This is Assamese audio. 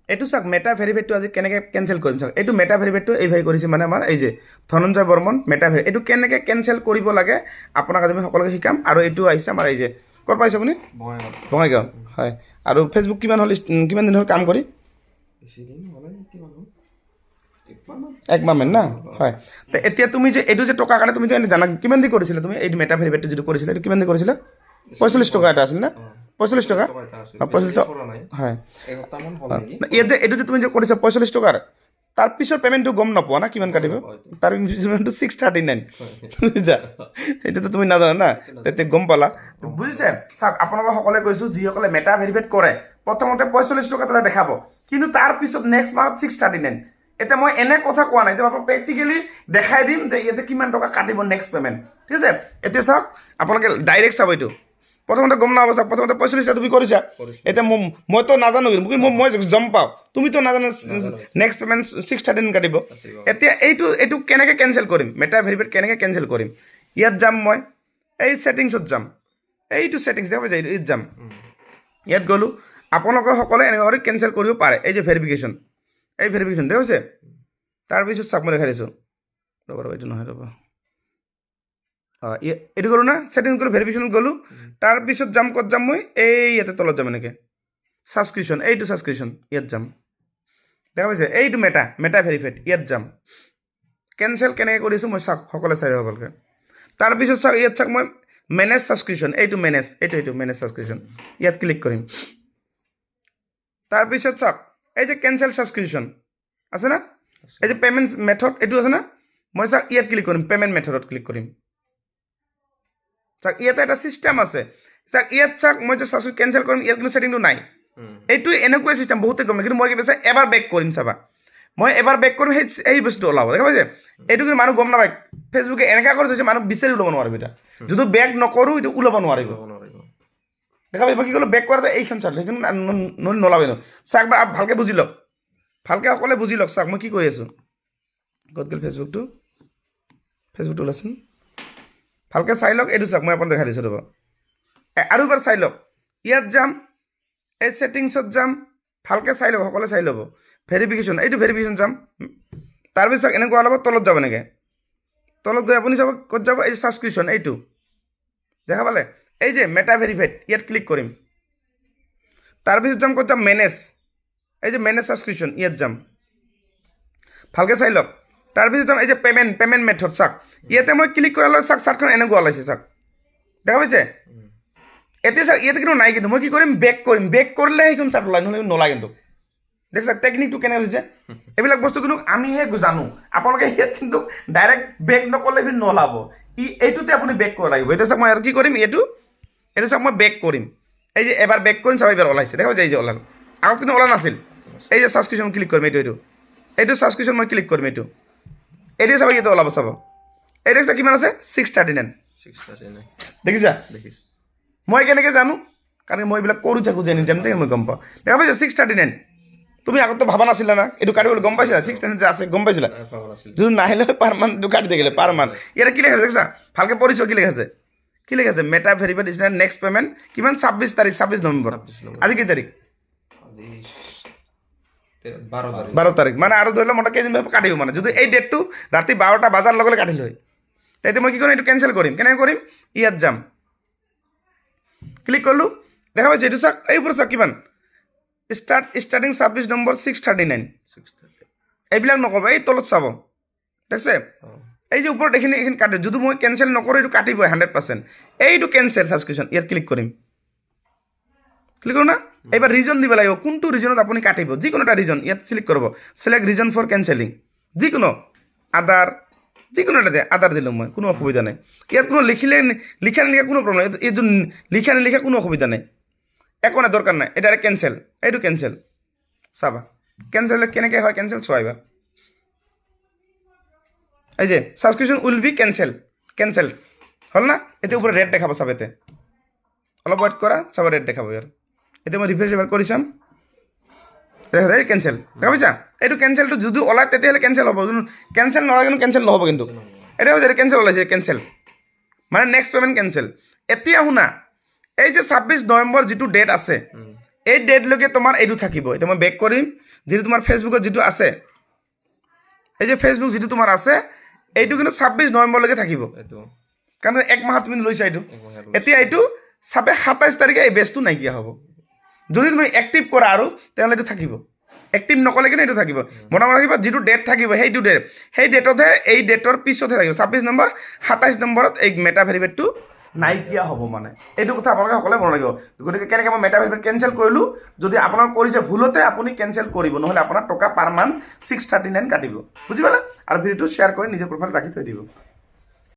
এইটো চাওক মেটা ভেৰিফাইডটো আজি কেনেকৈ কেঞ্চেল কৰিম চাওক এইটো মেটা ভেৰিফাইডটো এইভাবে কৰিছে মানে আমাৰ এই যে ধনঞ্জয় বৰ্মন মেটা ভেৰি এইটো কেনেকৈ কেঞ্চেল কৰিব লাগে আপোনাক আজি আমি সকলোকে শিকাম আৰু এইটো আহিছে আমাৰ এই যে ক'ত পাইছে আপুনি বঙাইগাঁও হয় আৰু ফেচবুক কিমান দিন হ'ল কাম কৰি একমাহমান না হয় তো এতিয়া তুমি যে এইটো যে টকা কাৰণে তুমি যে জানা কিমান দি কৰিছিলা তুমি এইটো মেটা ভেৰিফাইডটো যিটো কৰিছিলা এইটো কিমান দি কৰিছিলা 45 টকা এটা আছিল না 45 টকা 45 টকা হয় ইয়াতে এইটো যে তুমি যে কৰিছা 45 টকাৰ তাৰ পিছৰ পেমেণ্টটো গম নাপোৱা না কিমান কাটিব তাৰ পেমেণ্টটো 639 বুজিছা এইটোতো তুমি নাজানা না তেতিয়া গম পালা বুজিছে চাওক আপোনালোকে সকলোৱে কৈছোঁ যিসকলে মেটা ভেৰিফাইড কৰে প্ৰথমতে 45 টকা তাতে দেখাব কিন্তু তাৰ পিছত নেক্সট মাহত 639 এতিয়া মই এনে কথা কোৱা নাই এতিয়া আপোনাক প্ৰেক্টিকেলি দেখাই দিম যে ইয়াতে কিমান টকা কাটিব নেক্সট পেমেণ্ট ঠিক আছে এতিয়া চাওক আপোনালোকে ডাইৰেক্ট চাব এইটো প্ৰথমতে গম নাপাব চাওক প্ৰথমতে 45 টকা তুমি কৰিছা এতিয়া মইতো নাজানো কিন্তু মই গম পাওঁ তুমিতো নাজানো নেক্সট পেমেণ্ট 639 কাটিব এতিয়া এইটো কেনেকৈ কেঞ্চেল কৰিম মেটা ভেৰিফাইড কেনেকৈ কেঞ্চেল কৰিম ইয়াত যাম মই এই ছেটিংছত যাম এইটো ছেটিংছ দেখা পাইছে ইয়াত যাম ইয়াত গ'লোঁ আপোনালোকে সকলোৱে এনেকুৱা কৰি কেঞ্চেল কৰিব পাৰে এই যে ভেৰিফিকেশ্যন এই ভেৰিফিকেশ্যন দেখা পাইছে তাৰপিছত চাওক মই দেখাই দিছোঁ ৰ'ব এইটো নহয় ৰ'ব এইটো কৰোঁ না ছেটিংছ গ'লোঁ ভেৰিফিকেশ্যনত গ'লোঁ তাৰপিছত যাম ক'ত যাম মই এই ইয়াতে তলত যাম এনেকৈ ছাবস্ক্ৰিপশ্যন এইটো ছাবস্ক্ৰিপশ্যন ইয়াত যাম দেখা পাইছে এইটো মেটা ভেৰিফাইড ইয়াত যাম কেঞ্চেল কেনেকৈ কৰিছোঁ মই চাওক সকলোৱে চাই দিব ভালকৈ তাৰপিছত চাওক ইয়াত চাওক মই মেনেজ ছাবস্ক্ৰিপশ্যন এইটো মেনেজ ছাবস্ক্ৰিপশ্যন ইয়াত ক্লিক কৰিম তাৰপিছত চাওক এই যে কেঞ্চেল ছাবস্ক্ৰিপশ্যন আছে না এই যে পে'মেণ্ট মেথড এইটো আছে না মই চাওক ইয়াত ক্লিক কৰিম পে'মেণ্ট মেথডত ক্লিক কৰিম চাওক ইয়াতে এটা ছিষ্টেম আছে চাওক ইয়াত চাওক মই যে ছাবস্ক্ৰিপশ্যন কেঞ্চেল কৰিম ইয়াত কিন্তু ছেটিংটো নাই এইটো এনেকুৱাই ছিষ্টেম বহুতে গম নাই কিন্তু মই কি কৈছে এবাৰ বেক কৰিম চাবা মই এবাৰ বেক কৰিম সেই বস্তু ওলাব দেখা পাইছে এইটো কিন্তু মানুহ গম নাপায় ফেচবুকে এনেকুৱা কৰি থৈছে মানুহ বিচাৰি ওলাব নোৱাৰিব এতিয়া যদি বেক নকৰোঁ এইটো ওলাব নোৱাৰিব দেখা পাই মই কি ক'লোঁ বেক কৰাতে এইখন চালোঁ সেইখন নোলাব চাওক বা ভালকৈ বুজি লওক ভালকৈ সকলোৱে বুজি লওক চাওক মই কি কৰি আছোঁ ক'ত গ'ল ফেচবুকটো ওলাচোন ভালকৈ চাই লওক এইটো চাওক মই আপোনাক দেখাই দিছোঁ ৰ'ব আৰু এবাৰ চাই লওক ইয়াত যাম এই ছেটিংছত যাম ভালকৈ চাই লওক সকলোৱে চাই ল'ব ভেৰিফিকেশ্যন এইটো ভেৰিফিকেশ্যন যাম তাৰপিছত এনেকুৱা অলপ তলত যাব এনেকৈ তলত গৈ আপুনি চাব ক'ত যাব এই ছাবস্ক্ৰিপশ্যন এইটো দেখা পালে এই যে মেটা ভেৰিফাইড ইয়াত ক্লিক কৰিম তাৰপিছত যাম ক'ত যাম মেনেজ এই যে মেনেজ ছাবস্ক্ৰিপশ্যন ইয়াত যাম ভালকৈ চাই লওক তাৰপিছত যাম এই যে পে'মেণ্ট মেথড চাওক ইয়াতে মই ক্লিক কৰাৰ লগত চাওক চাৰ্টখন এনেকুৱা ওলাইছে চাওক দেখা পাইছে এতিয়া চাওক ইয়াতে কিন্তু নাই কিন্তু মই কি কৰিম বেক কৰিলে সেইখন চাৰ্ট ওলাই নহ'লে নোলায় কিন্তু দেখ চাওক টেকনিকটো কেনে হৈছে এইবিলাক বস্তু কিন্তু আমিহে জানো আপোনালোকে ইয়াত কিন্তু ডাইৰেক্ট বেক নকৰিলে কিন্তু নোলাব এইটোতে আপুনি বেক কৰিব লাগিব এতিয়া চাওক মই আৰু কি কৰিম এইটো চাওক মই বেক কৰিম এই যে এবাৰ বেক কৰিম চাব এইবাৰ ওলাইছে দেখা পাইছে এই যে ওলাল আগত কিন্তু ওলা নাছিল এই যে ছাবস্ক্ৰিপশ্যন ক্লিক কৰিম এইটো ছাবস্ক্ৰিপশ্যন মই ক্লিক কৰিম এইটো চাব ইয়াতে ওলাব চাব এইটো চাওক কিমান আছে 639 দেখিছা মই কেনেকৈ জানো কাৰণ মই এইবিলাক কৰি থাকোঁ যে এনি টাইম থেকে মই গম পাওঁ দেখা পাইছে 639 তুমি আগতো ভাবা নাছিলা না এইটো কাটিবলৈ গম পাইছিলা 639 যে আছে গম পাইছিলা যদি নাহিলে পাৰ মান্থটো কাটি থাকিলে পাৰ মান্থ ইয়াতে কি লেখা আছে দেখিছা ভালকৈ পঢ়িছ কি লেখা আছে মেটা ভেৰিফাইড ইজ নেক্সট পে'মেণ্ট কিমান 26 নৱেম্বৰ আজি কি তাৰিখ 12 তাৰিখ মানে আৰু ধৰি লওক মই কেইদিন কাটিব মানে যদি এই ডেটটো ৰাতি 12টা বজাৰ লগে কাটিল হয় তেতিয়া মই কি কৰিম এইটো কেঞ্চেল কৰিম কেনেকৈ কৰিম ইয়াত যাম ক্লিক কৰিলোঁ দেখা পাইছে এইটো চাওক এই ওপৰত চাওক কিমান ষ্টাৰ্টিং 26 নম্বৰ 639 এইবিলাক নকৰিব এই তলত চাব দেখিছে এই যে ওপৰত এইখিনি কাটে যদি মই কেঞ্চেল নকৰোঁ এইটো কাটিবই 100% এইটো কেঞ্চেল ছাবস্ক্ৰিপশ্যন ইয়াত ক্লিক কৰিম না এইবাৰ ৰিজন দিব লাগিব কোনটো ৰিজনত আপুনি কাটিব যিকোনো এটা ৰিজন ইয়াত চিলেক্ট কৰিব চিলেক্ট ৰিজন ফৰ কেঞ্চেলিং যিকোনো আদাৰ যিকোনো এটা আদাৰ দিলোঁ মই কোনো অসুবিধা নাই ইয়াত কোনো লিখা নিলিখা কোনো প্ৰব্লেম এইটো লিখা নিলিখা কোনো অসুবিধা নাই একো নাই দৰকাৰ নাই এটা কেঞ্চেল এইটো কেঞ্চেল চাবা কেঞ্চেল কেনেকৈ হয় কেঞ্চেল চোৱা এইবাৰ এই যে ছাবস্ক্ৰিপশ্যন উইল বি কেঞ্চেল হ'ল না এতিয়া ওপৰত ৰেড দেখাব চাব ইয়াতে অলপ ৱেইট কৰা চাব ৰেড দেখাব ইয়াৰ এতিয়া মই ৰিফ্ৰেছ এবাৰ কৰি চাম দেখা যায় কেঞ্চেল দেখা পাইছা এইটো কেঞ্চেলটো যদি ওলায় তেতিয়াহ'লে কেঞ্চেল হ'ব কেঞ্চেল নহয় কিন্তু কেঞ্চেল নহ'ব কিন্তু এতিয়া হৈছে কেঞ্চেল ওলাইছে কেঞ্চেল মানে নেক্সট পে'মেণ্ট কেঞ্চেল এতিয়া শুনা এই যে 26 নৱেম্বৰ যিটো ডেট আছে এই ডেটলৈকে তোমাৰ এইটো থাকিব এতিয়া মই বেক কৰিম যিটো তোমাৰ ফেচবুকত যিটো আছে এই যে ফেচবুক যিটো তোমাৰ আছে এইটো কিন্তু 26 নৱেম্বৰলৈকে থাকিব কাৰণ 1 মাহত তুমি লৈছা এইটো এতিয়া এইটো 27 তাৰিখে এই বেচটো নাইকিয়া হ'ব যদি তুমি এক্টিভ কৰা আৰু তেতিয়াহ'লে এইটো থাকিব এক্টিভ নকলে কিন্তু এইটো থাকিব মোটামুটি ৰাখিব যিটো ডেট থাকিব সেইটো ডেট সেই ডেটতহে এই ডেটৰ পিছতহে থাকিব 26 নম্বৰ 27 নম্বৰত এই মেটা ভেৰিফাইডটো নাইকিয়া হ'ব মানে এইটো কথা আপোনালোকে সকলোৱে মনত ৰাখিব গতিকে কেনেকৈ মই মেটা ভেৰিফাইড কেনচেল কৰিলোঁ যদি আপোনাক কৰিছে ভুলতে আপুনি কেনচেল কৰিব নহ'লে আপোনাৰ টকা পাৰ মান্থ 639 কাটিব বুজি পালে আৰু ভিডিঅ'টো শ্বেয়াৰ কৰি নিজৰ প্ৰফাইল ৰাখি থৈ দিব